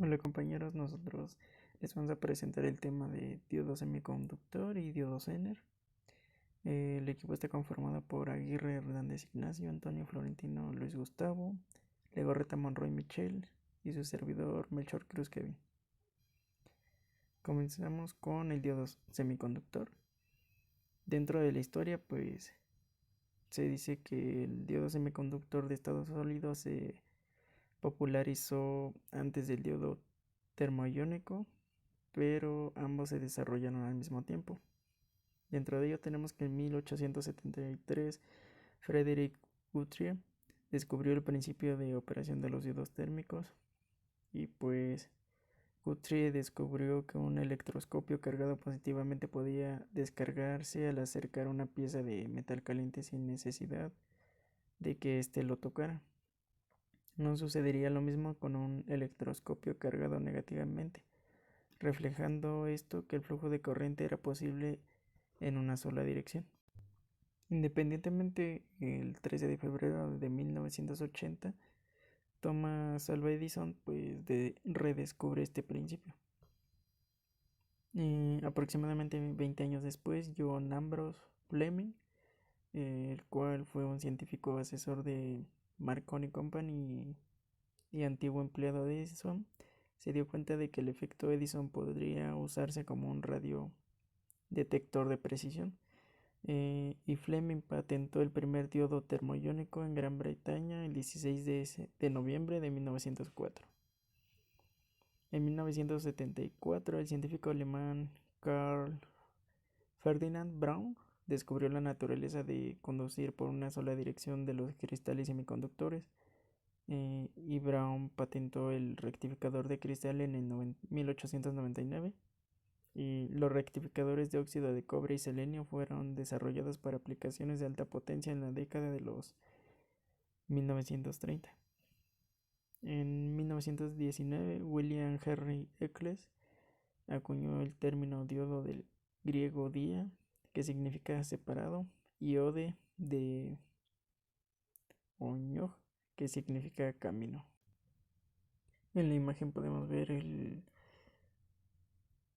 Hola compañeros, nosotros les vamos a presentar el tema de diodo semiconductor y diodo Zener. El equipo está conformado por Aguirre Hernández Ignacio, Antonio Florentino Luis Gustavo, Legorreta Monroy Michel y su servidor Melchor Cruz Kevin. Comenzamos con el diodo semiconductor. Dentro de la historia, pues se dice que el diodo semiconductor de estado sólido se popularizó antes del diodo termoiónico, pero ambos se desarrollaron al mismo tiempo. Dentro de ello tenemos que en 1873 Frédéric Guthrie descubrió el principio de operación de los diodos térmicos y pues Guthrie descubrió que un electroscopio cargado positivamente podía descargarse al acercar una pieza de metal caliente sin necesidad de que éste lo tocara. No sucedería lo mismo con un electroscopio cargado negativamente, reflejando esto que el flujo de corriente era posible en una sola dirección. Independientemente, el 13 de febrero de 1980, Thomas Alva Edison redescubre este principio. Aproximadamente 20 años después, John Ambrose Fleming, el cual fue un científico asesor de Marconi Company y antiguo empleado de Edison, se dio cuenta de que el efecto Edison podría usarse como un radiodetector de precisión. Y Fleming patentó el primer diodo termoiónico en Gran Bretaña el 16 de noviembre de 1904. En 1974, el científico alemán Carl Ferdinand Braun descubrió la naturaleza de conducir por una sola dirección de los cristales semiconductores, y Braun patentó el rectificador de cristal en el 1899. Y los rectificadores de óxido de cobre y selenio fueron desarrollados para aplicaciones de alta potencia en la década de los 1930. En 1919, William Henry Eccles acuñó el término diodo del griego dia, que significa separado, y ode de oñoj, que significa camino. En la imagen podemos ver el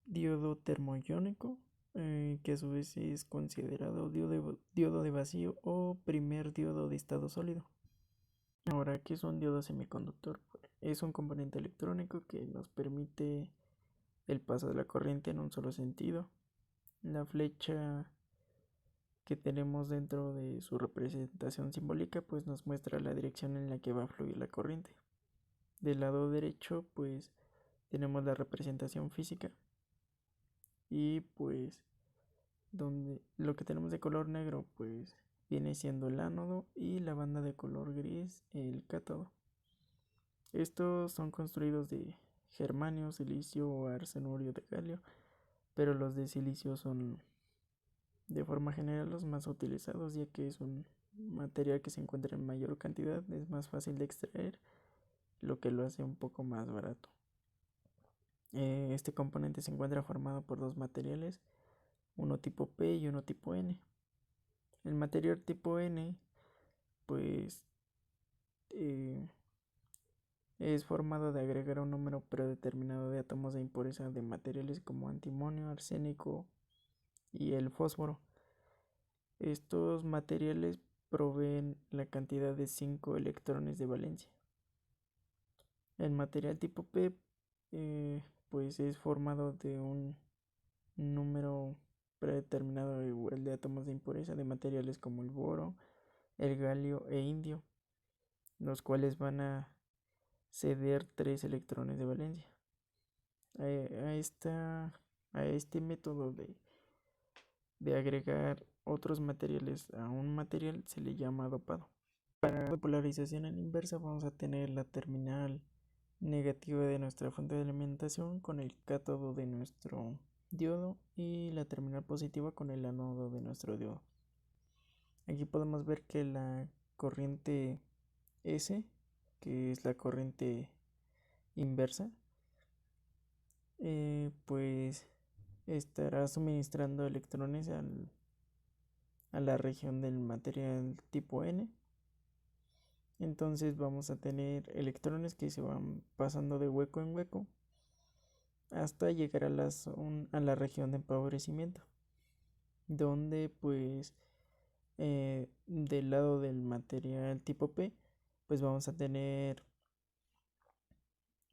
diodo termoiónico, que a su vez es considerado diodo de vacío o primer diodo de estado sólido. Ahora, ¿qué es un diodo semiconductor? Es un componente electrónico que nos permite el paso de la corriente en un solo sentido. La flecha que tenemos dentro de su representación simbólica pues nos muestra la dirección en la que va a fluir la corriente. Del lado derecho pues tenemos la representación física y pues donde lo que tenemos de color negro pues viene siendo el ánodo y la banda de color gris el cátodo. Estos son construidos de germanio, silicio o arsenurio de galio, pero los de silicio son de forma general los más utilizados, ya que es un material que se encuentra en mayor cantidad, es más fácil de extraer, lo que lo hace un poco más barato. Este componente se encuentra formado por dos materiales, uno tipo P y uno tipo N. El material tipo N pues es formado de agregar un número predeterminado de átomos de impureza de materiales como antimonio, arsénico y el fósforo. Estos materiales proveen la cantidad de 5 electrones de valencia. El material tipo P pues es formado de un número predeterminado igual de átomos de impureza de materiales como el boro, el galio e indio, los cuales van a ceder 3 electrones de valencia. A este método de agregar otros materiales a un material se le llama dopado. Para la polarización en inversa vamos a tener la terminal negativa de nuestra fuente de alimentación con el cátodo de nuestro diodo y la terminal positiva con el ánodo de nuestro diodo. Aquí podemos ver que la corriente S, que es la corriente inversa, pues estará suministrando electrones a la región del material tipo N, Entonces vamos a tener electrones que se van pasando de hueco en hueco hasta llegar a la región de empobrecimiento, donde pues del lado del material tipo P, pues vamos a tener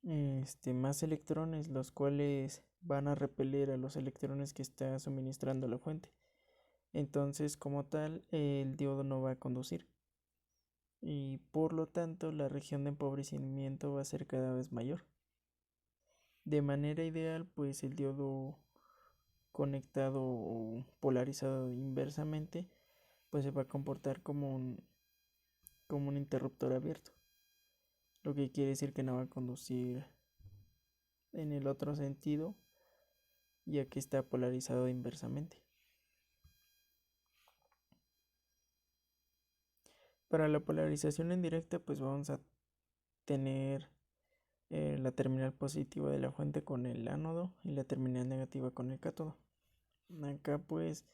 más electrones, los cuales van a repeler a los electrones que está suministrando la fuente. Entonces, como tal, el diodo no va a conducir y por lo tanto la región de empobrecimiento va a ser cada vez mayor. De manera ideal, pues el diodo conectado o polarizado inversamente, pues se va a comportar como un interruptor abierto, lo que quiere decir que no va a conducir en el otro sentido, ya que está polarizado inversamente. Para la polarización en directa, pues vamos a tener la terminal positiva de la fuente con el ánodo y la terminal negativa con el cátodo. Acá pues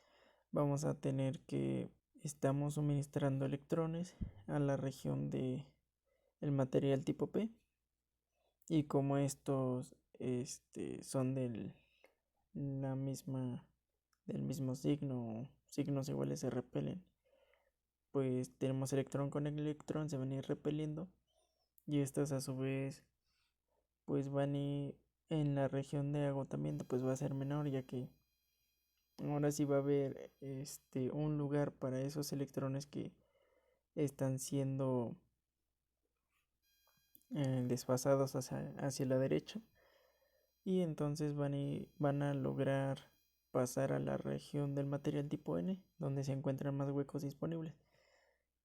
vamos a tener que estamos suministrando electrones a la región de el material tipo P, y como estos son la misma del mismo signo, signos iguales se repelen, pues tenemos electrón con electrón, se van a ir repeliendo, y estas a su vez pues van a ir en la región de agotamiento, pues va a ser menor, ya que ahora sí va a haber un lugar para esos electrones que están siendo desfasados hacia la derecha, y entonces van a lograr pasar a la región del material tipo N, donde se encuentran más huecos disponibles.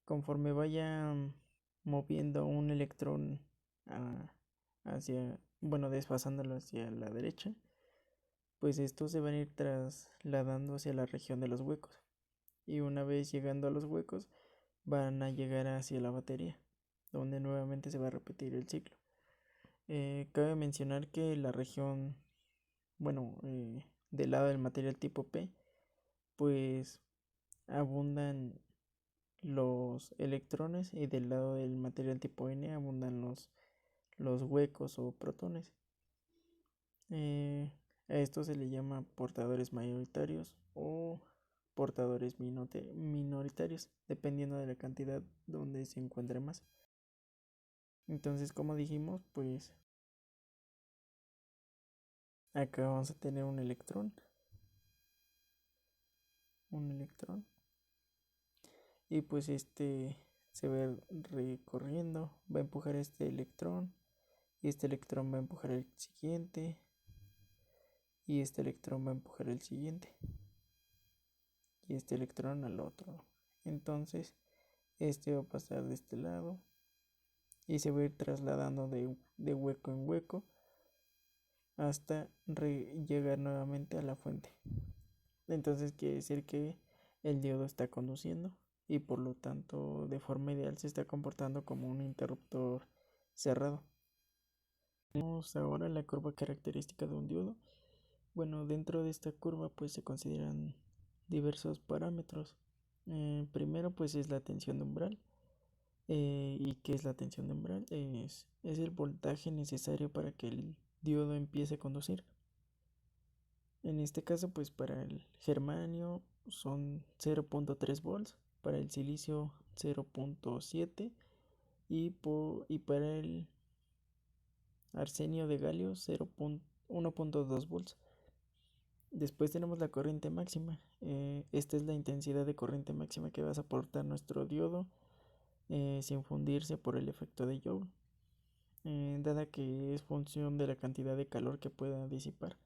Conforme vaya moviendo un electrón desfasándolo hacia la derecha, pues estos se van a ir trasladando hacia la región de los huecos. Y una vez llegando a los huecos, van a llegar hacia la batería, donde nuevamente se va a repetir el ciclo. Cabe mencionar que la región, del lado del material tipo P, pues abundan los electrones, y del lado del material tipo N abundan los huecos o protones. A esto se le llama portadores mayoritarios o portadores minoritarios, dependiendo de la cantidad donde se encuentre más. Entonces, como dijimos, pues acá vamos a tener un electrón, y pues se va a ir recorriendo, va a empujar este electrón, y este electrón va a empujar el siguiente, y este electrón va a empujar el siguiente, y este electrón al otro. Entonces, este va a pasar de este lado y se va a ir trasladando de hueco en hueco hasta llegar nuevamente a la fuente. Entonces quiere decir que el diodo está conduciendo, y por lo tanto de forma ideal se está comportando como un interruptor cerrado. Vemos ahora la curva característica de un diodo. Bueno, dentro de esta curva pues se consideran diversos parámetros. Primero pues es la tensión de umbral. ¿Y qué es la tensión de umbral? Es el voltaje necesario para que el diodo empiece a conducir. En este caso pues para el germanio son 0.3 volts, para el silicio 0.7, y para el arsenio de galio 1.2 volts. Después tenemos la corriente máxima. Esta es la intensidad de corriente máxima que va a soportar nuestro diodo sin fundirse por el efecto de Joule, dada que es función de la cantidad de calor que pueda disipar.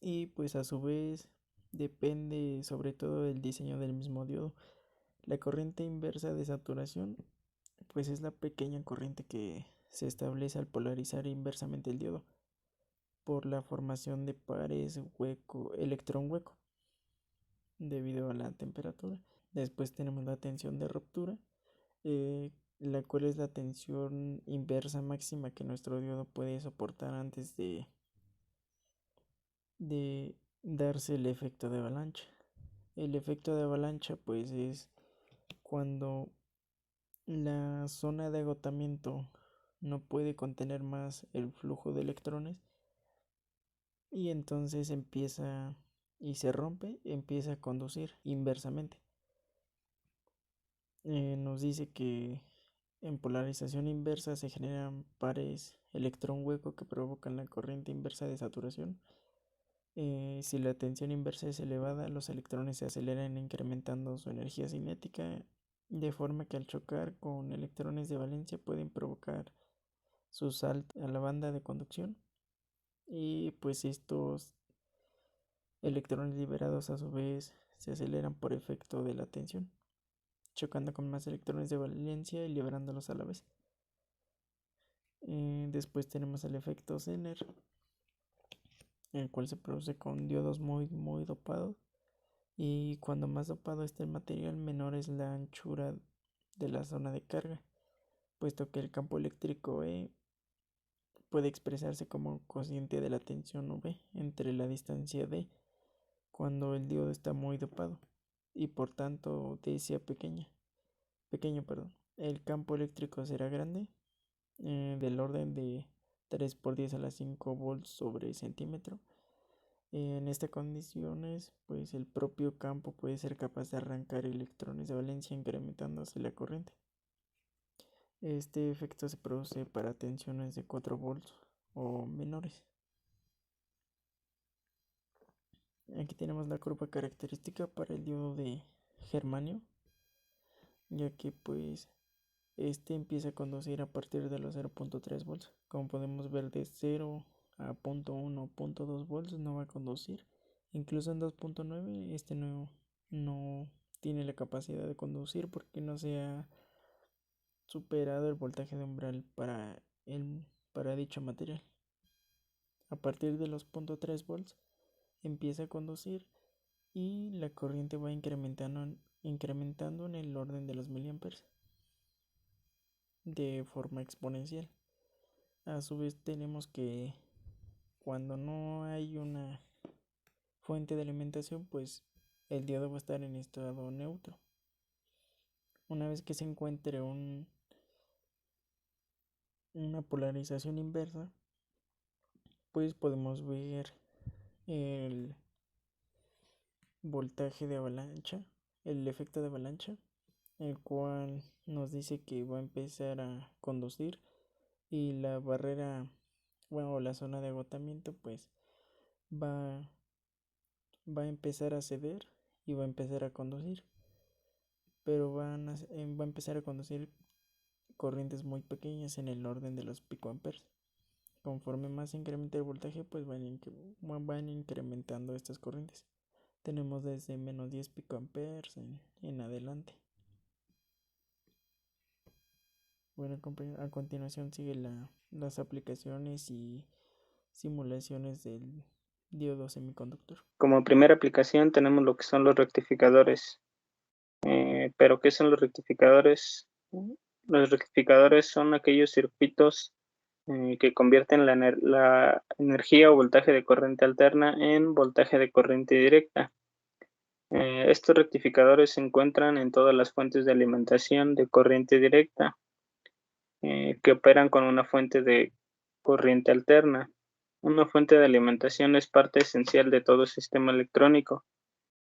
Y pues a su vez depende sobre todo del diseño del mismo diodo. La corriente inversa de saturación pues es la pequeña corriente que se establece al polarizar inversamente el diodo por la formación de pares electrón hueco debido a la temperatura. Después tenemos la tensión de ruptura, la cual es la tensión inversa máxima que nuestro diodo puede soportar antes de darse el efecto de avalancha. El efecto de avalancha pues es cuando la zona de agotamiento no puede contener más el flujo de electrones y entonces empieza y se rompe, empieza a conducir inversamente. Nos dice que en polarización inversa se generan pares electrón hueco que provocan la corriente inversa de saturación. Si la tensión inversa es elevada, los electrones se aceleran incrementando su energía cinética, de forma que al chocar con electrones de valencia pueden provocar su salto a la banda de conducción, y pues estos electrones liberados a su vez se aceleran por efecto de la tensión, chocando con más electrones de valencia y liberándolos a la vez. Después tenemos el efecto Zener, el cual se produce con diodos muy dopados, y cuando más dopado está el material, menor es la anchura de la zona de carga, puesto que el campo eléctrico E puede expresarse como cociente de la tensión V entre la distancia D cuando el diodo está muy dopado, y por tanto D sea pequeño. El campo eléctrico será grande, del orden de 3 por 10 a la 5 volts sobre centímetro. En estas condiciones, pues el propio campo puede ser capaz de arrancar electrones de valencia incrementándose la corriente. Este efecto se produce para tensiones de 4 volts o menores. Aquí tenemos la curva característica para el diodo de germanio, ya que pues este empieza a conducir a partir de los 0.3 volts. Como podemos ver, de 0 a 0.1 o 0.2 volts no va a conducir. Incluso en 2.9 este no tiene la capacidad de conducir porque no se ha superado el voltaje de umbral para dicho material. A partir de los 0.3 volts empieza a conducir y la corriente va incrementando en el orden de los miliamperes de forma exponencial. A su vez tenemos que cuando no hay una fuente de alimentación, pues el diodo va a estar en estado neutro. Una vez que se encuentre una polarización inversa, pues podemos ver el voltaje de avalancha, el efecto de avalancha, el cual nos dice que va a empezar a conducir, y la barrera, bueno, la zona de agotamiento, pues va a empezar a ceder y va a empezar a conducir, pero va a empezar a conducir corrientes muy pequeñas en el orden de los picoamperes. Conforme más incrementa el voltaje, pues van incrementando estas corrientes. Tenemos desde menos 10 picoamperes en adelante. Bueno, a continuación sigue las aplicaciones y simulaciones del diodo semiconductor. Como primera aplicación tenemos lo que son los rectificadores. ¿Pero qué son los rectificadores? Los rectificadores son aquellos circuitos que convierten la energía o voltaje de corriente alterna en voltaje de corriente directa. Estos rectificadores se encuentran en todas las fuentes de alimentación de corriente directa que operan con una fuente de corriente alterna. Una fuente de alimentación es parte esencial de todo sistema electrónico,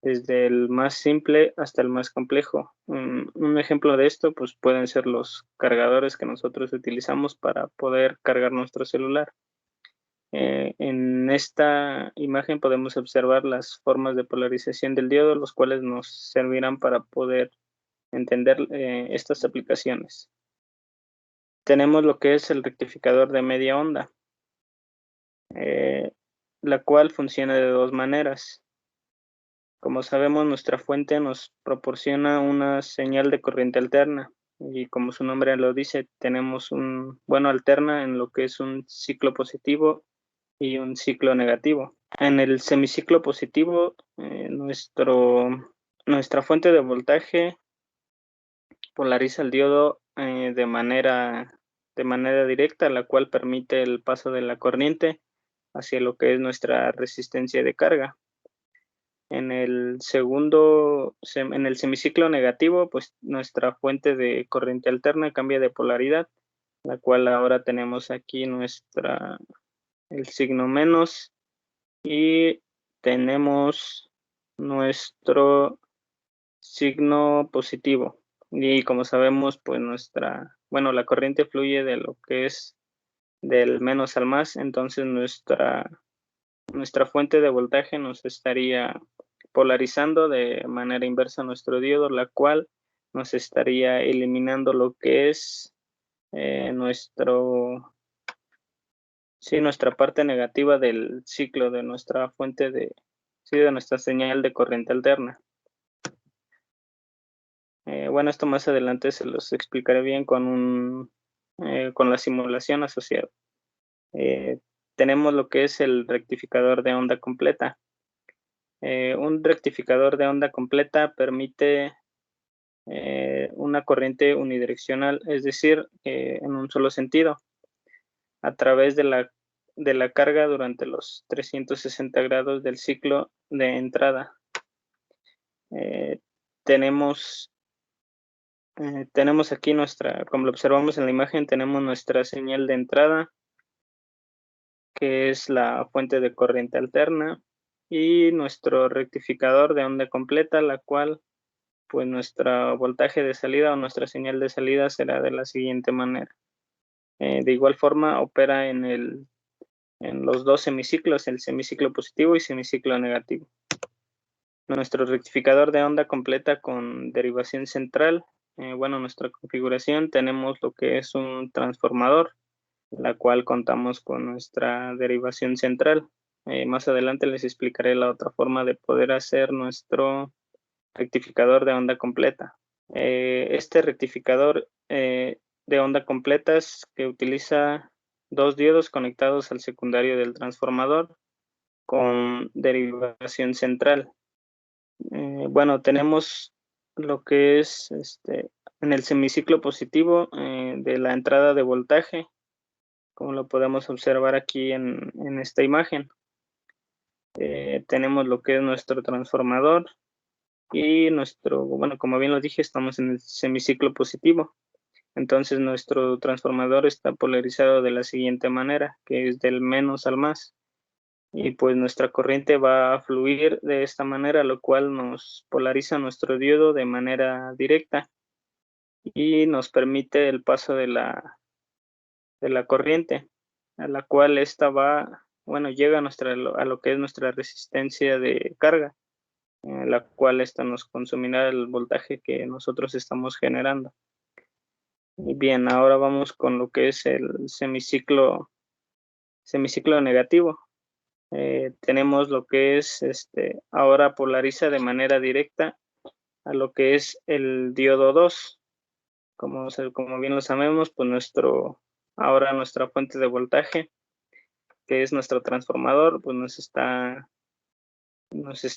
desde el más simple hasta el más complejo. Un ejemplo de esto pues pueden ser los cargadores que nosotros utilizamos para poder cargar nuestro celular. En esta imagen podemos observar las formas de polarización del diodo, los cuales nos servirán para poder entender estas aplicaciones. Tenemos lo que es el rectificador de media onda, la cual funciona de dos maneras. Como sabemos, nuestra fuente nos proporciona una señal de corriente alterna, y como su nombre lo dice, tenemos alterna en lo que es un ciclo positivo y un ciclo negativo. En el semiciclo positivo, nuestra fuente de voltaje polariza el diodo de manera directa, la cual permite el paso de la corriente hacia lo que es nuestra resistencia de carga. En el en el semiciclo negativo, pues nuestra fuente de corriente alterna cambia de polaridad, la cual ahora tenemos aquí el signo menos y tenemos nuestro signo positivo. Y como sabemos, pues la corriente fluye de lo que es del menos al más, entonces nuestra fuente de voltaje nos estaría polarizando de manera inversa a nuestro diodo, la cual nos estaría eliminando lo que es nuestra parte negativa del ciclo de nuestra de nuestra señal de corriente alterna. Bueno, esto más adelante se los explicaré bien con la simulación asociada. Tenemos lo que es el rectificador de onda completa. Un rectificador de onda completa permite una corriente unidireccional, es decir, en un solo sentido, a través de la carga durante los 360 grados del ciclo de entrada. Tenemos aquí como lo observamos en la imagen, tenemos nuestra señal de entrada, que es la fuente de corriente alterna, y nuestro rectificador de onda completa, la cual, pues nuestro voltaje de salida o nuestra señal de salida será de la siguiente manera. De igual forma, opera en los dos semiciclos, el semiciclo positivo y semiciclo negativo. Nuestro rectificador de onda completa con derivación central, nuestra configuración, tenemos lo que es un transformador, la cual contamos con nuestra derivación central. Más adelante les explicaré la otra forma de poder hacer nuestro rectificador de onda completa. Este rectificador de onda completa es que utiliza dos diodos conectados al secundario del transformador con derivación central. Tenemos lo que es en el semiciclo positivo de la entrada de voltaje, como lo podemos observar aquí en esta imagen. Tenemos lo que es nuestro transformador y como bien lo dije, estamos en el semiciclo positivo. Entonces nuestro transformador está polarizado de la siguiente manera, que es del menos al más. Y pues nuestra corriente va a fluir de esta manera, lo cual nos polariza nuestro diodo de manera directa y nos permite el paso de la corriente, a la cual llega a lo que es nuestra resistencia de carga, la cual esta nos consumirá el voltaje que nosotros estamos generando. Y bien, ahora vamos con lo que es el semiciclo negativo. Tenemos lo que es ahora polariza de manera directa a lo que es el diodo 2. Como bien lo sabemos, pues ahora nuestra fuente de voltaje, que es nuestro transformador, pues nos está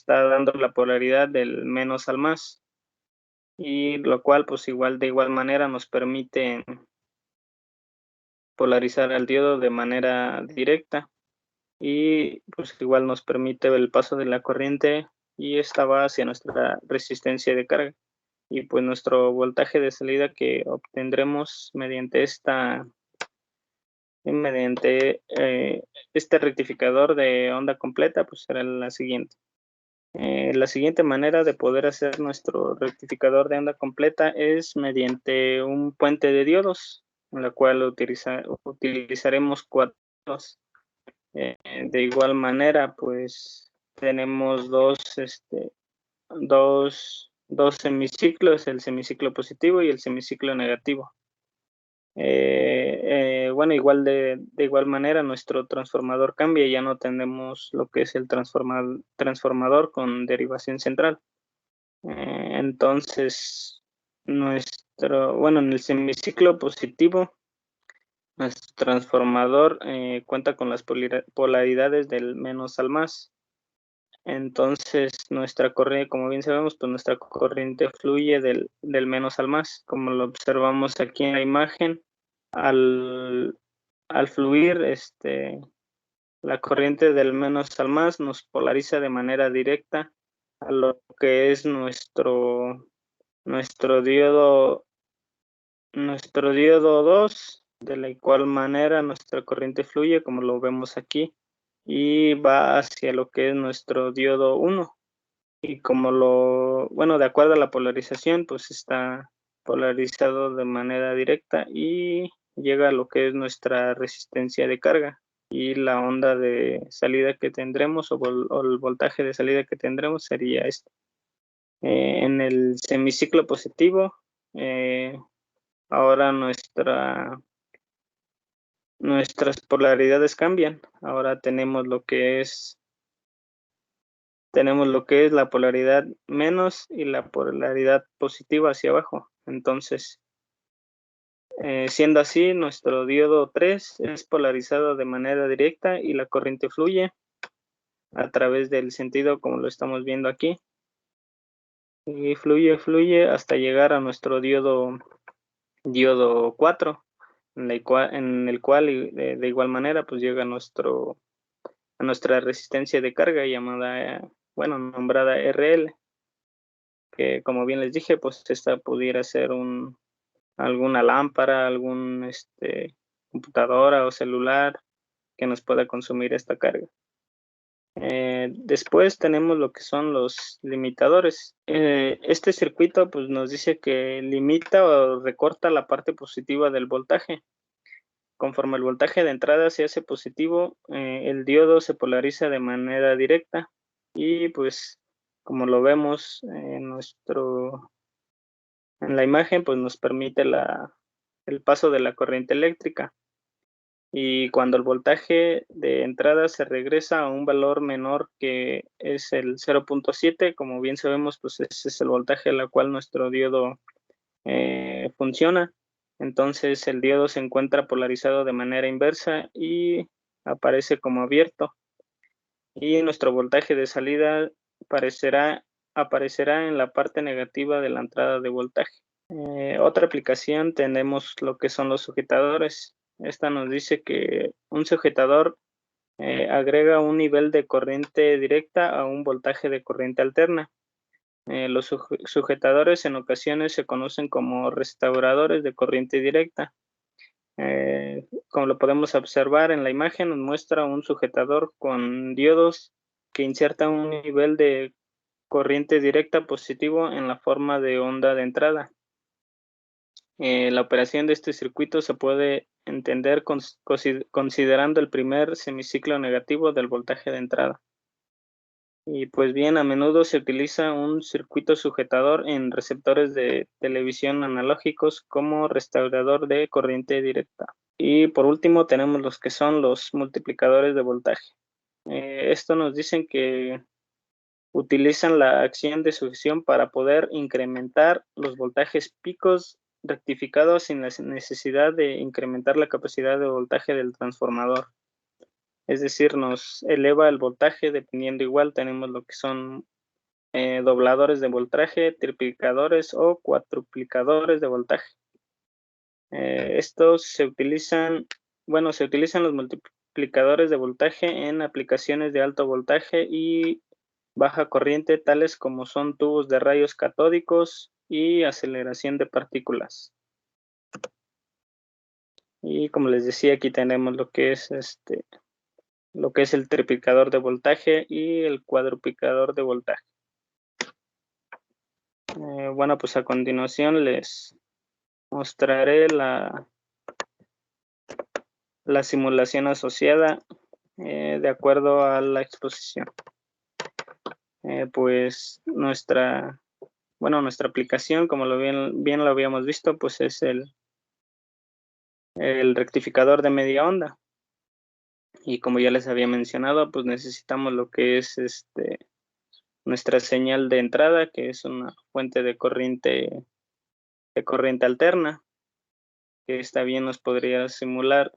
dando la polaridad del menos al más, y lo cual pues de igual manera nos permite polarizar al diodo de manera directa, y pues igual nos permite el paso de la corriente, y esta va hacia nuestra resistencia de carga, y pues nuestro voltaje de salida que obtendremos mediante este rectificador de onda completa, pues será la siguiente. La siguiente manera de poder hacer nuestro rectificador de onda completa es mediante un puente de diodos, en la cual utilizaremos 4 diodos. De igual manera, pues tenemos dos semiciclos, el semiciclo positivo y el semiciclo negativo. De igual manera, nuestro transformador cambia, ya no tenemos lo que es el transformador con derivación central. Entonces, en el semiciclo positivo, nuestro transformador cuenta con las polaridades del menos al más. Entonces, nuestra corriente, como bien sabemos, pues nuestra corriente fluye del menos al más, como lo observamos aquí en la imagen. Al fluir, la corriente del menos al más nos polariza de manera directa a lo que es nuestro diodo 2, de la igual manera nuestra corriente fluye como lo vemos aquí y va hacia lo que es nuestro diodo 1 y de acuerdo a la polarización, pues está polarizado de manera directa y llega a lo que es nuestra resistencia de carga y la onda de salida que tendremos o el voltaje de salida que tendremos sería este. En el semiciclo positivo, ahora nuestras polaridades cambian. Ahora tenemos lo que es la polaridad menos y la polaridad positiva hacia abajo. Entonces, siendo así, nuestro diodo 3 es polarizado de manera directa y la corriente fluye a través del sentido como lo estamos viendo aquí. Y fluye hasta llegar a nuestro diodo 4, en el cual de igual manera pues llega a nuestra resistencia de carga nombrada RL, que como bien les dije, pues esta pudiera ser alguna lámpara, computadora o celular que nos pueda consumir esta carga. Después tenemos lo que son los limitadores. Este circuito pues nos dice que limita o recorta la parte positiva del voltaje. Conforme el voltaje de entrada se hace positivo, el diodo se polariza de manera directa y pues como lo vemos en la imagen, pues nos permite el paso de la corriente eléctrica. Y cuando el voltaje de entrada se regresa a un valor menor que es el 0.7, como bien sabemos, pues ese es el voltaje al cual nuestro diodo funciona. Entonces el diodo se encuentra polarizado de manera inversa y aparece como abierto. Y nuestro voltaje de salida aparecerá en la parte negativa de la entrada de voltaje. Otra aplicación tenemos lo que son los sujetadores. Esta nos dice que un sujetador agrega un nivel de corriente directa a un voltaje de corriente alterna. Los sujetadores en ocasiones se conocen como restauradores de corriente directa. Como lo podemos observar en la imagen, nos muestra un sujetador con diodos que inserta un nivel de corriente directa positivo en la forma de onda de entrada. La operación de este circuito se puede entender considerando el primer semiciclo negativo del voltaje de entrada. Y pues bien, a menudo se utiliza un circuito sujetador en receptores de televisión analógicos como restaurador de corriente directa. Y por último tenemos los que son los multiplicadores de voltaje. Esto nos dicen que utilizan la acción de sucesión para poder incrementar los voltajes picos rectificados sin la necesidad de incrementar la capacidad de voltaje del transformador. Es decir, nos eleva el voltaje dependiendo igual, tenemos lo que son dobladores de voltaje, triplicadores o cuatruplicadores de voltaje. Estos se utilizan los multiplicadores de voltaje en aplicaciones de alto voltaje y baja corriente, tales como son tubos de rayos catódicos y aceleración de partículas. Y como les decía, aquí tenemos lo que es el triplicador de voltaje y el cuadruplicador de voltaje. Pues a continuación les mostraré la simulación asociada de acuerdo a la exposición. Pues nuestra aplicación, como bien lo habíamos visto, pues es el rectificador de media onda. Y como ya les había mencionado, pues necesitamos lo que es nuestra señal de entrada, que es una fuente de corriente alterna, que esta bien nos podría simular,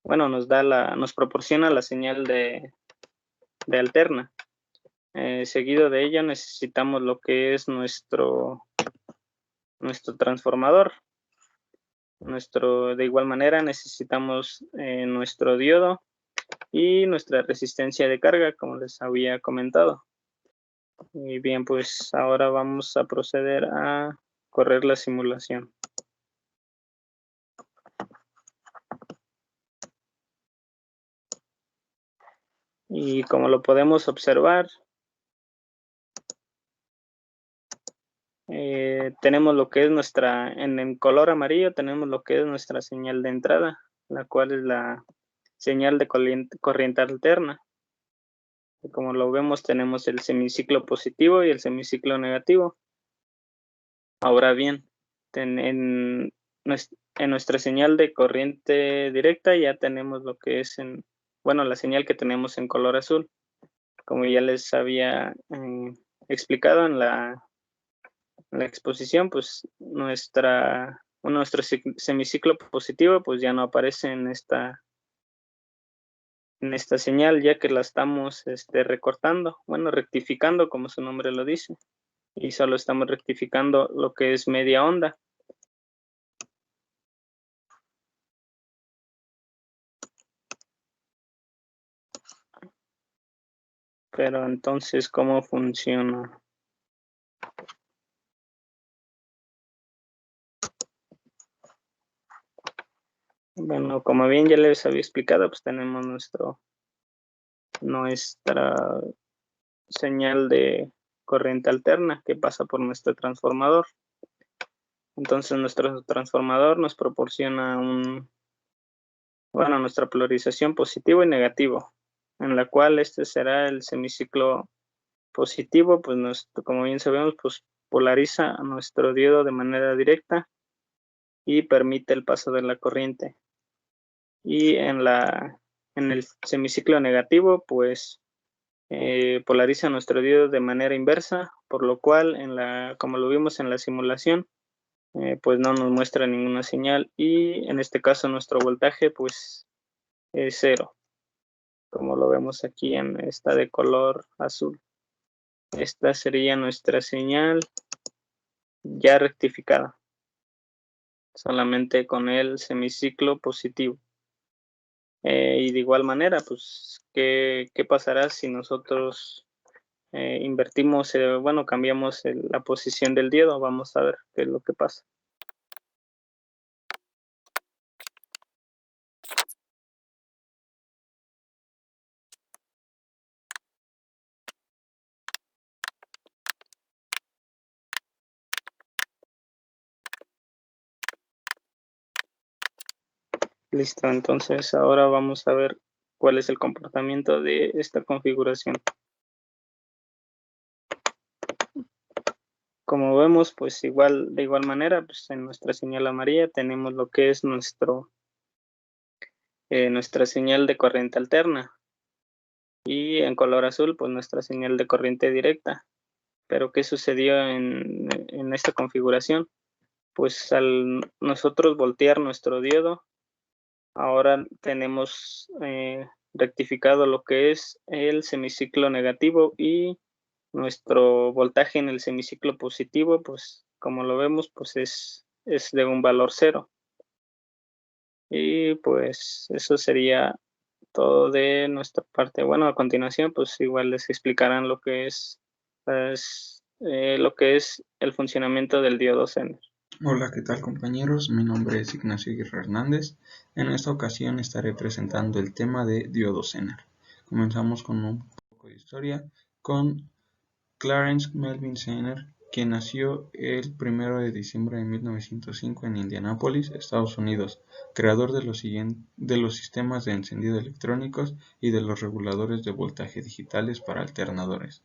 nos proporciona la señal de alterna. Seguido de ella necesitamos lo que es nuestro transformador. De igual manera necesitamos nuestro diodo y nuestra resistencia de carga, como les había comentado. Y bien, pues ahora vamos a proceder a correr la simulación. Y como lo podemos observar, tenemos lo que es en color amarillo tenemos lo que es nuestra señal de entrada, la cual es la señal de corriente alterna. Y como lo vemos, tenemos el semiciclo positivo y el semiciclo negativo. Ahora bien, en nuestra señal de corriente directa ya tenemos lo que es la señal que tenemos en color azul. Como ya les había explicado en la exposición, pues nuestro semiciclo positivo pues ya no aparece en esta señal, ya que la estamos recortando, rectificando como su nombre lo dice, y solo estamos rectificando lo que es media onda. Pero entonces, ¿cómo funciona? Bueno, como bien ya les había explicado, pues tenemos nuestra señal de corriente alterna que pasa por nuestro transformador. Entonces nuestro transformador nos proporciona nuestra polarización positivo y negativo, en la cual este será el semiciclo positivo, pues como bien sabemos, pues polariza a nuestro diodo de manera directa y permite el paso de la corriente. Y en el semiciclo negativo, pues polariza nuestro diodo de manera inversa, por lo cual, como lo vimos en la simulación, pues no nos muestra ninguna señal y en este caso nuestro voltaje pues es 0, como lo vemos aquí en esta de color azul. Esta sería nuestra señal ya rectificada, solamente con el semiciclo positivo. Y de igual manera, pues, ¿qué pasará si nosotros invertimos, cambiamos la posición del diodo? Vamos a ver qué es lo que pasa. Listo, entonces ahora vamos a ver cuál es el comportamiento de esta configuración. Como vemos, pues de igual manera, pues en nuestra señal amarilla tenemos lo que es nuestra señal de corriente alterna y en color azul, pues nuestra señal de corriente directa. Pero ¿qué sucedió en esta configuración? Pues al nosotros voltear nuestro diodo, ahora tenemos rectificado lo que es el semiciclo negativo y nuestro voltaje en el semiciclo positivo, pues como lo vemos, pues es de un valor 0. Y pues eso sería todo de nuestra parte. Bueno, a continuación, pues igual les explicarán lo que es el funcionamiento del diodo Zener. Hola, ¿qué tal compañeros? Mi nombre es Ignacio Aguirre Hernández. En esta ocasión estaré presentando el tema de diodo Zener. Comenzamos con un poco de historia con Clarence Melvin Zener, quien nació el 1 de diciembre de 1905 en Indianápolis, Estados Unidos, creador de los sistemas de encendido electrónicos y de los reguladores de voltaje digitales para alternadores.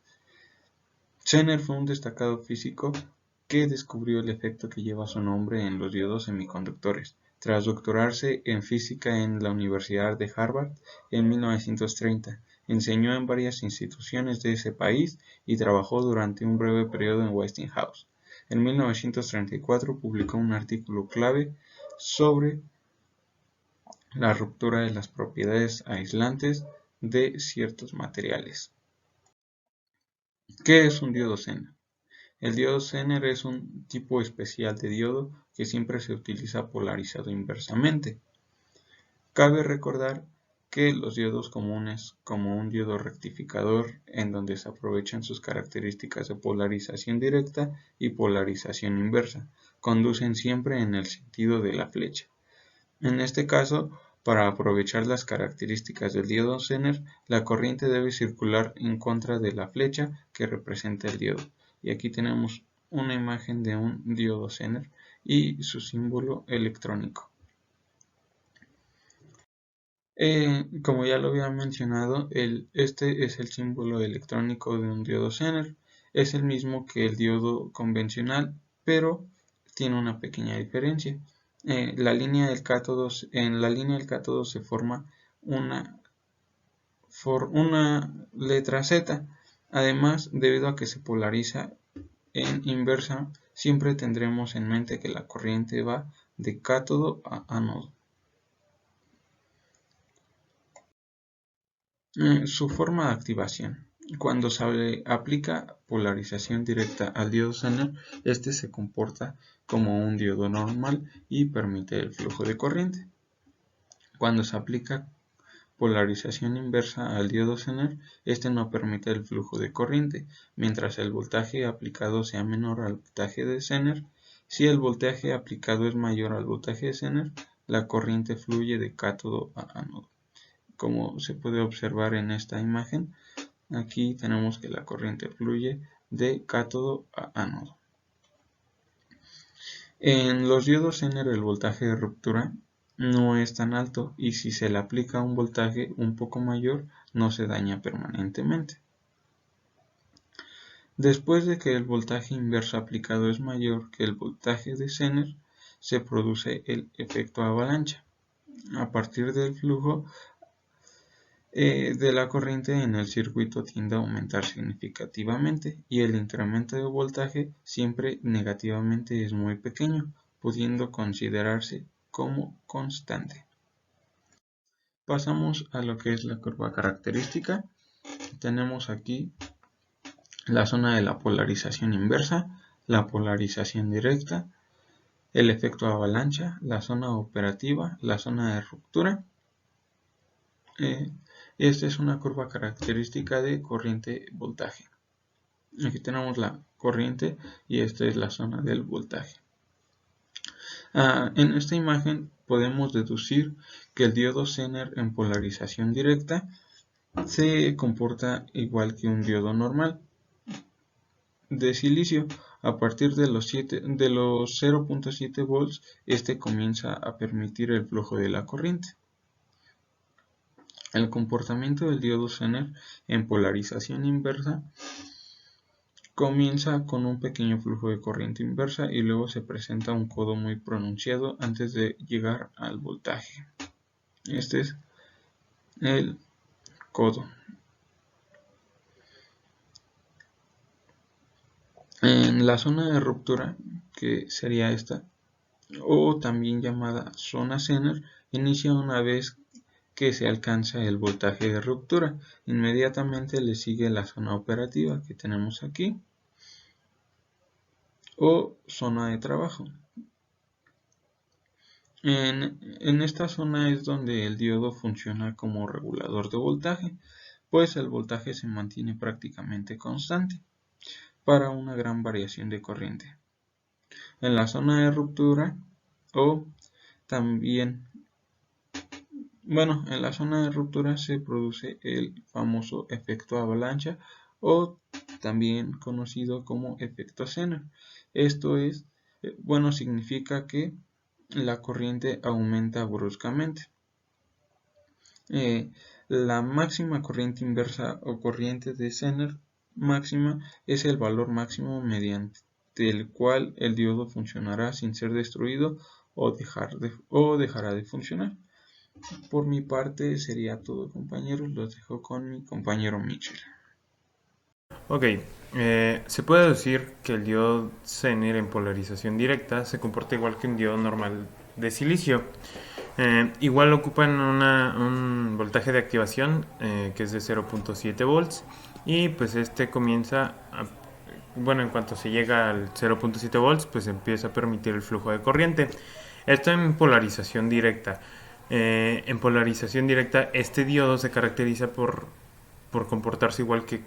Zener fue un destacado físico que descubrió el efecto que lleva su nombre en los diodos semiconductores, tras doctorarse en física en la Universidad de Harvard en 1930. Enseñó en varias instituciones de ese país y trabajó durante un breve periodo en Westinghouse. En 1934 publicó un artículo clave sobre la ruptura de las propiedades aislantes de ciertos materiales. ¿Qué es un diodo Zener? El diodo Zener es un tipo especial de diodo que siempre se utiliza polarizado inversamente. Cabe recordar que los diodos comunes, como un diodo rectificador, en donde se aprovechan sus características de polarización directa y polarización inversa, conducen siempre en el sentido de la flecha. En este caso, para aprovechar las características del diodo Zener, la corriente debe circular en contra de la flecha que representa el diodo. Y aquí tenemos una imagen de un diodo Zener y su símbolo electrónico. Como ya lo había mencionado, este es el símbolo electrónico de un diodo Zener. Es el mismo que el diodo convencional, pero tiene una pequeña diferencia. En la línea del cátodo se forma una letra Z. Además, debido a que se polariza en inversa, siempre tendremos en mente que la corriente va de cátodo a ánodo. Su forma de activación. Cuando se aplica polarización directa al diodo Zener, este se comporta como un diodo normal y permite el flujo de corriente. Cuando se aplica polarización inversa al diodo Zener, este no permite el flujo de corriente, mientras el voltaje aplicado sea menor al voltaje de Zener. Si el voltaje aplicado es mayor al voltaje de Zener, la corriente fluye de cátodo a ánodo. Como se puede observar en esta imagen, aquí tenemos que la corriente fluye de cátodo a ánodo. En los diodos Zener el voltaje de ruptura no es tan alto y si se le aplica un voltaje un poco mayor no se daña permanentemente. Después de que el voltaje inverso aplicado es mayor que el voltaje de Zener, se produce el efecto avalancha. A partir del flujo de la corriente en el circuito tiende a aumentar significativamente y el incremento de voltaje siempre negativamente es muy pequeño, pudiendo considerarse como constante. Pasamos a lo que es la curva característica. Tenemos aquí la zona de la polarización inversa, la polarización directa, el efecto avalancha, la zona operativa, la zona de ruptura. Esta es una curva característica de corriente-voltaje. Aquí tenemos la corriente y esta es la zona del voltaje. En esta imagen podemos deducir que el diodo Zener en polarización directa se comporta igual que un diodo normal de silicio. A partir de los 0.7 volts, este comienza a permitir el flujo de la corriente. El comportamiento del diodo Zener en polarización inversa comienza con un pequeño flujo de corriente inversa y luego se presenta un codo muy pronunciado antes de llegar al voltaje. Este es el codo. En la zona de ruptura, que sería esta, o también llamada zona Zener, inicia una vez que se alcanza el voltaje de ruptura. Inmediatamente le sigue la zona operativa que tenemos aquí, o zona de trabajo. En esta zona es donde el diodo funciona como regulador de voltaje, pues el voltaje se mantiene prácticamente constante para una gran variación de corriente. En la zona de ruptura, en la zona de ruptura se produce el famoso efecto avalancha o también conocido como efecto Zener. Esto es, significa que la corriente aumenta bruscamente. La máxima corriente inversa o corriente de Zener máxima es el valor máximo mediante el cual el diodo funcionará sin ser destruido o dejará de funcionar. Por mi parte sería todo, compañeros. Los dejo con mi compañero Mitchell. Ok, se puede decir que el diodo Zener en polarización directa se comporta igual que un diodo normal de silicio. Igual ocupan un voltaje de activación que es de 0.7 volts y pues este comienza en cuanto se llega al 0.7 volts pues empieza a permitir el flujo de corriente. Esto en polarización directa. En polarización directa, este diodo se caracteriza por comportarse igual que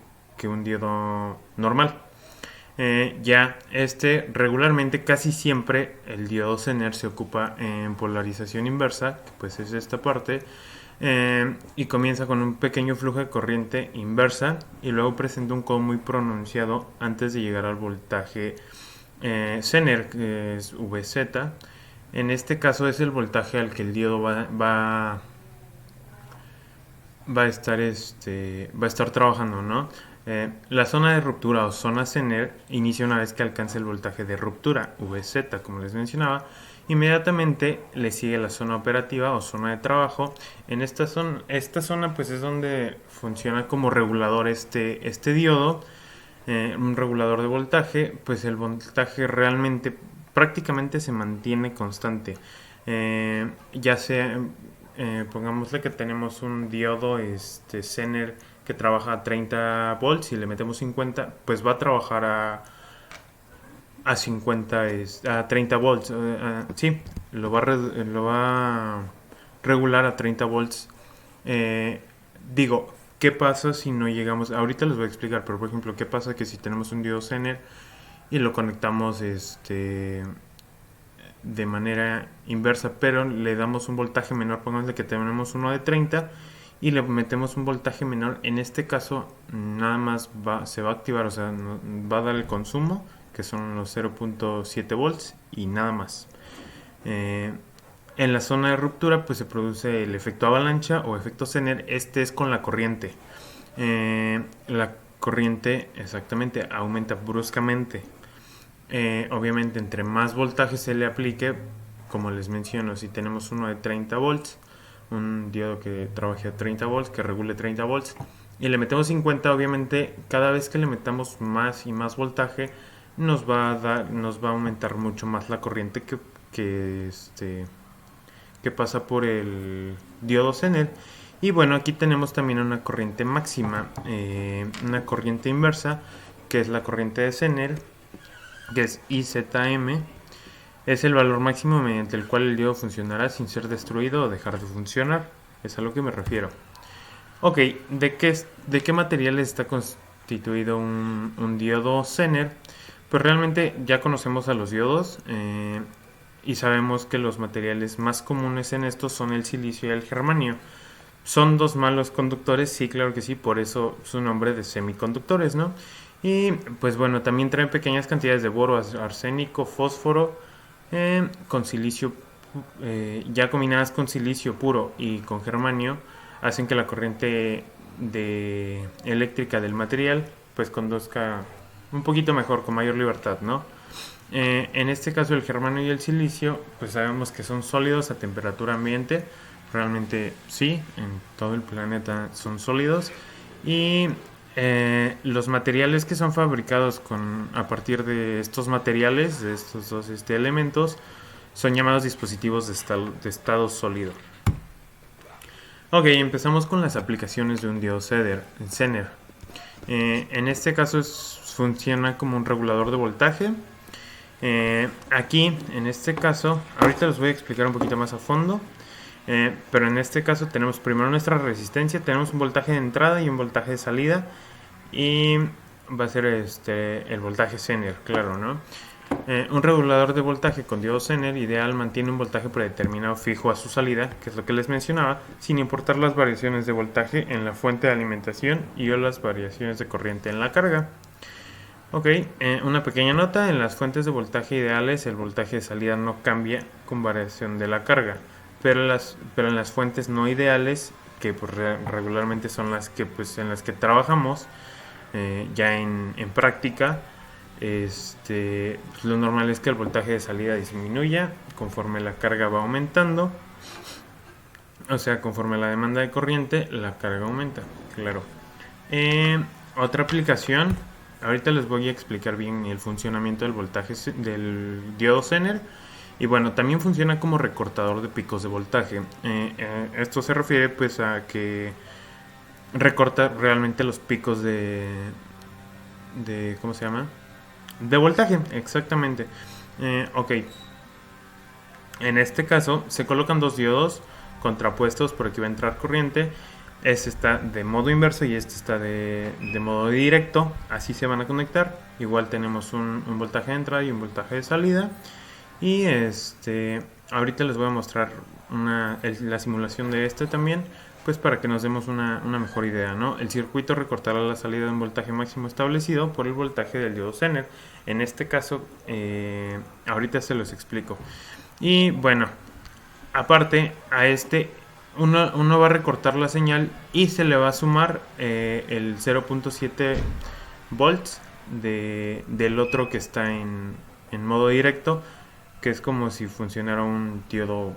un diodo normal. Regularmente, casi siempre el diodo Zener se ocupa en polarización inversa, que pues es esta parte, y comienza con un pequeño flujo de corriente inversa y luego presenta un codo muy pronunciado antes de llegar al voltaje Zener, que es VZ. En este caso es el voltaje al que el diodo va a estar trabajando, ¿no? La zona de ruptura o zona Zener inicia una vez que alcanza el voltaje de ruptura, VZ, como les mencionaba. Inmediatamente le sigue la zona operativa o zona de trabajo. En esta zona pues es donde funciona como regulador este diodo, un regulador de voltaje. Pues el voltaje realmente prácticamente se mantiene constante. Ya sea, pongámosle que tenemos un diodo Zener que trabaja a 30 volts y le metemos 50, pues va a trabajar a 30 volts. Sí, lo va a regular a 30 volts. ¿Qué pasa si no llegamos? Ahorita les voy a explicar, pero por ejemplo, ¿qué pasa que si tenemos un diodo Zener y lo conectamos de manera inversa, pero le damos un voltaje menor? Pongamos que tenemos uno de 30 y le metemos un voltaje menor. En este caso nada más se va a activar, o sea, va a dar el consumo, que son los 0.7 volts y nada más. En la zona de ruptura pues se produce el efecto avalancha o efecto Zener. Este es con la corriente. La corriente exactamente aumenta bruscamente. Obviamente entre más voltaje se le aplique, como les menciono, si tenemos uno de 30 volts, un diodo que trabaje a 30 volts, que regule 30 volts, y le metemos 50, obviamente cada vez que le metamos más y más voltaje nos va a aumentar mucho más la corriente que pasa por el diodo Zener. Y bueno, aquí tenemos también una corriente máxima, una corriente inversa, que es la corriente de Zener, que es IZM. Es el valor máximo mediante el cual el diodo funcionará sin ser destruido o dejar de funcionar. Es a lo que me refiero. Ok, ¿de qué materiales está constituido un diodo Zener? Pues realmente ya conocemos a los diodos y sabemos que los materiales más comunes en estos son el silicio y el germanio. ¿Son dos malos conductores? Sí, claro que sí, por eso su nombre de semiconductores, ¿no? Y pues bueno, también traen pequeñas cantidades de boro, arsénico, fósforo, con silicio, ya combinadas con silicio puro y con germanio, hacen que la corriente eléctrica del material pues conduzca un poquito mejor, con mayor libertad, ¿no? En este caso el germanio y el silicio pues sabemos que son sólidos a temperatura ambiente. Realmente sí, en todo el planeta son sólidos. Y los materiales que son fabricados a partir de estos materiales, de estos dos elementos, son llamados dispositivos de estado sólido. Ok, empezamos con las aplicaciones de un diodo Zener. En este caso funciona como un regulador de voltaje. Aquí, en este caso, ahorita les voy a explicar un poquito más a fondo. Pero en este caso tenemos primero nuestra resistencia, tenemos un voltaje de entrada y un voltaje de salida, y va a ser el voltaje Zener, claro, ¿no? Un regulador de voltaje con diodo Zener ideal mantiene un voltaje predeterminado fijo a su salida, que es lo que les mencionaba, sin importar las variaciones de voltaje en la fuente de alimentación y o las variaciones de corriente en la carga. Ok, una pequeña nota: en las fuentes de voltaje ideales el voltaje de salida no cambia con variación de la carga. Pero en las fuentes no ideales, que pues regularmente son las que pues en las que trabajamos ya en práctica, pues lo normal es que el voltaje de salida disminuya conforme la carga va aumentando. O sea, conforme la demanda de corriente, la carga aumenta, claro. Otra aplicación, ahorita les voy a explicar bien el funcionamiento del voltaje del diodo Zener. Y bueno, también funciona como recortador de picos de voltaje. Esto se refiere pues a que recorta realmente los picos de ¿cómo se llama? De voltaje, exactamente. Ok. En este caso se colocan dos diodos contrapuestos, por aquí va a entrar corriente. Este está de modo inverso y este está de modo directo, así se van a conectar. Igual tenemos un voltaje de entrada y un voltaje de salida. Y ahorita les voy a mostrar la simulación de este también, pues para que nos demos una mejor idea, ¿no? El circuito recortará la salida de un voltaje máximo establecido por el voltaje del diodo Zener. En este caso, ahorita se los explico. Y bueno, aparte a uno va a recortar la señal y se le va a sumar el 0.7 volts del otro que está en modo directo, que es como si funcionara un diodo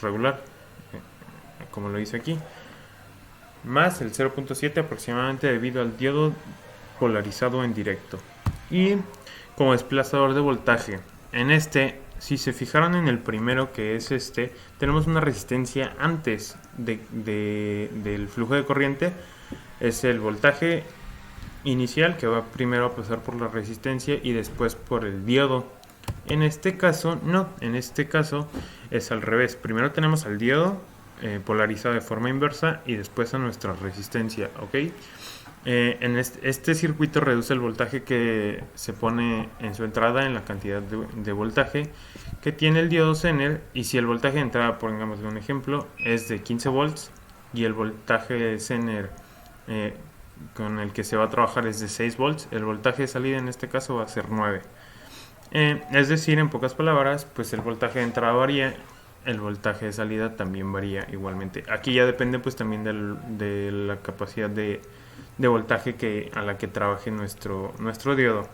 regular, como lo hice aquí, más el 0.7 aproximadamente debido al diodo polarizado en directo. Y como desplazador de voltaje, si se fijaron en el primero, que es tenemos una resistencia antes del flujo de corriente. Es el voltaje inicial que va primero a pasar por la resistencia y después por el diodo. En este caso no, en este caso es al revés. Primero tenemos al diodo polarizado de forma inversa y después a nuestra resistencia, ¿ok? En este circuito reduce el voltaje que se pone en su entrada en la cantidad de voltaje que tiene el diodo Zener. Y si el voltaje de entrada, pongamos un ejemplo, es de 15 volts y el voltaje Zener con el que se va a trabajar es de 6 volts, el voltaje de salida en este caso va a ser 9. Es decir, en pocas palabras, pues el voltaje de entrada varía, el voltaje de salida también varía igualmente. Aquí ya depende pues también de la capacidad de voltaje a la que trabaje nuestro diodo.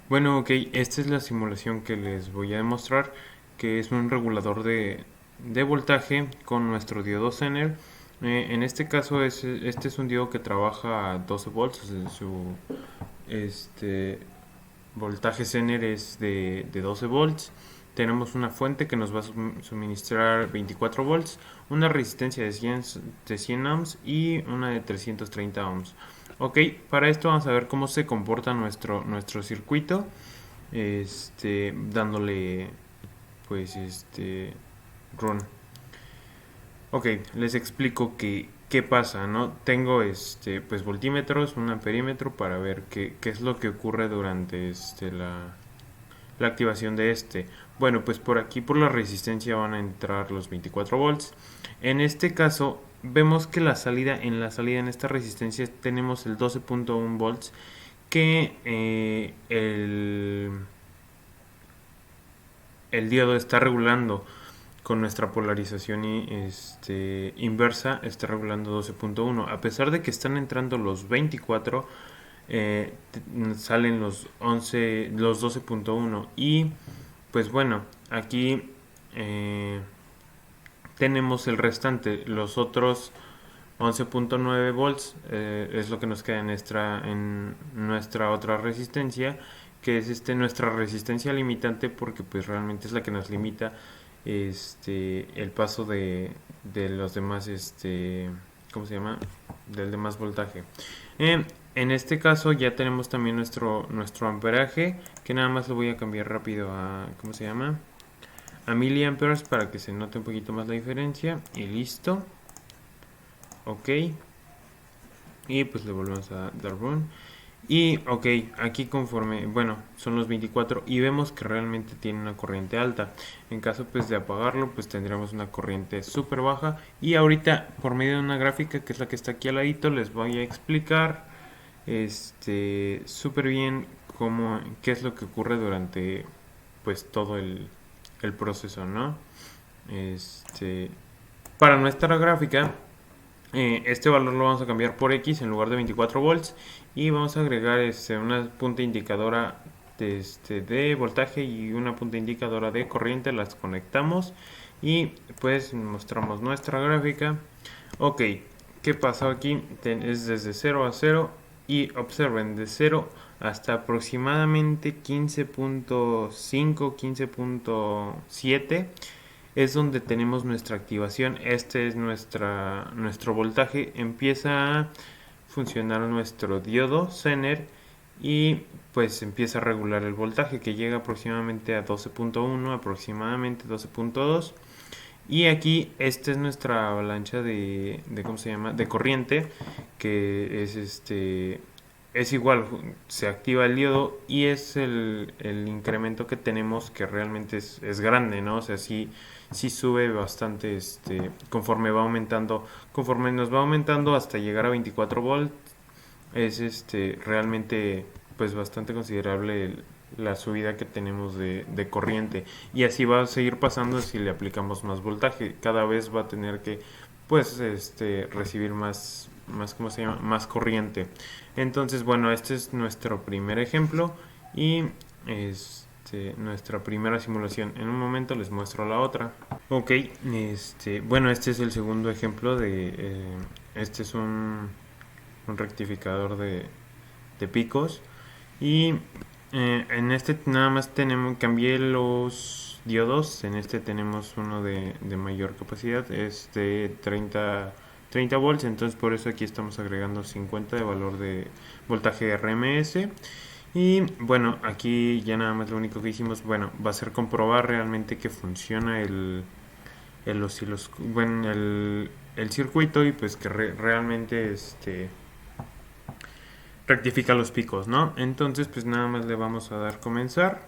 Bueno, ok, esta es la simulación que les voy a demostrar, que es un regulador de voltaje con nuestro diodo Zener. En este caso este es un diodo que trabaja a 12 volts, su voltaje Zener es de 12 volts. Tenemos una fuente que nos va a suministrar 24 volts, una resistencia de 100 ohms y una de 330 ohms. Ok, para esto vamos a ver cómo se comporta nuestro circuito, dándole pues run. Ok, les explico qué pasa, ¿no? Tengo pues voltímetros, un amperímetro para ver qué es lo que ocurre durante la activación de Bueno, pues por aquí por la resistencia van a entrar los 24 volts. En este caso vemos que en la salida en esta resistencia tenemos el 12.1 volts que el diodo está regulando con nuestra polarización inversa, está regulando 12.1. A pesar de que están entrando los 24, salen los 12.1. Y pues bueno, aquí tenemos el restante, los otros 11.9 volts, es lo que nos queda en nuestra otra resistencia, que es nuestra resistencia limitante, porque pues realmente es la que nos limita el paso de los demás ¿cómo se llama? Del demás voltaje. En este caso ya tenemos también nuestro amperaje, que nada más lo voy a cambiar rápido a ¿cómo se llama? A miliamperes para que se note un poquito más la diferencia. Y listo. Ok. Y pues le volvemos a dar run. Y ok, aquí conforme, bueno, son los 24 y vemos que realmente tiene una corriente alta. En caso pues de apagarlo, pues tendríamos una corriente súper baja. Y ahorita por medio de una gráfica, que es la que está aquí al ladito, les voy a explicar súper bien qué es lo que ocurre durante pues todo el proceso, ¿no? Para nuestra gráfica, este valor lo vamos a cambiar por X en lugar de 24 volts y vamos a agregar una punta indicadora de voltaje y una punta indicadora de corriente. Las conectamos y pues mostramos nuestra gráfica. Ok, ¿qué pasa aquí? Es desde 0 a 0 y observen, de 0 hasta aproximadamente 15.5, 15.7 es donde tenemos nuestra activación. Este es nuestro voltaje. Empieza a funcionar nuestro diodo Zener y pues empieza a regular el voltaje, que llega aproximadamente a 12.1, aproximadamente 12.2. Y aquí esta es nuestra avalancha de ¿cómo se llama? De corriente, que es igual, se activa el diodo y es el incremento que tenemos que realmente es grande, ¿no? O sea, sí sube bastante conforme va aumentando, conforme nos va aumentando hasta llegar a 24 volts, es realmente pues bastante considerable la subida que tenemos de corriente, y así va a seguir pasando si le aplicamos más voltaje. Cada vez va a tener que pues recibir más ¿cómo se llama? Más corriente. Entonces, bueno, este es nuestro primer ejemplo y nuestra primera simulación. En un momento les muestro la otra. Ok, bueno, este es el segundo ejemplo este es un rectificador de picos, y en este nada más cambié los diodos. En este tenemos uno de mayor capacidad, es de 30 volts, entonces por eso aquí estamos agregando 50 de valor de voltaje de RMS. Y bueno, aquí ya nada más lo único que hicimos, bueno, va a ser comprobar realmente que funciona bueno, el circuito, y pues que realmente rectifica los picos, ¿no? Entonces pues nada más le vamos a dar comenzar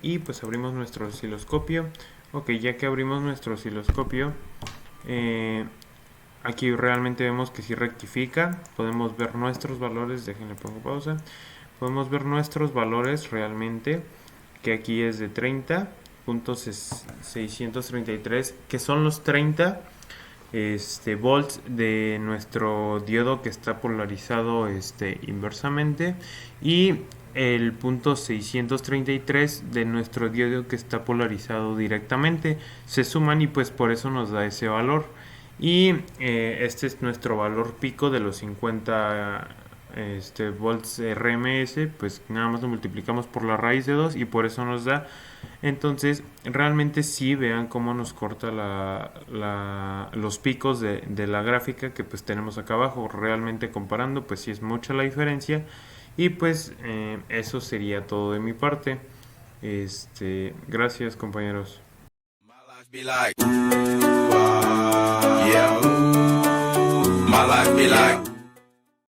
y pues abrimos nuestro osciloscopio. Ok, ya que abrimos nuestro osciloscopio, aquí realmente vemos que sí rectifica. Podemos ver nuestros valores, déjenle pongo pausa. Podemos ver nuestros valores realmente, que aquí es de 30.633, que son los 30 volts de nuestro diodo que está polarizado inversamente, y el punto 633 de nuestro diodo que está polarizado directamente. Se suman y pues por eso nos da ese valor. Y este es nuestro valor pico de los 50 volts RMS. Pues nada más lo multiplicamos por la raíz de 2 y por eso nos da. Entonces realmente sí, vean cómo nos corta los picos de la gráfica que pues tenemos acá abajo. Realmente comparando pues sí es mucha la diferencia. Y pues eso sería todo de mi parte. Gracias, compañeros. Be like, ooh, yeah, ooh, my life be like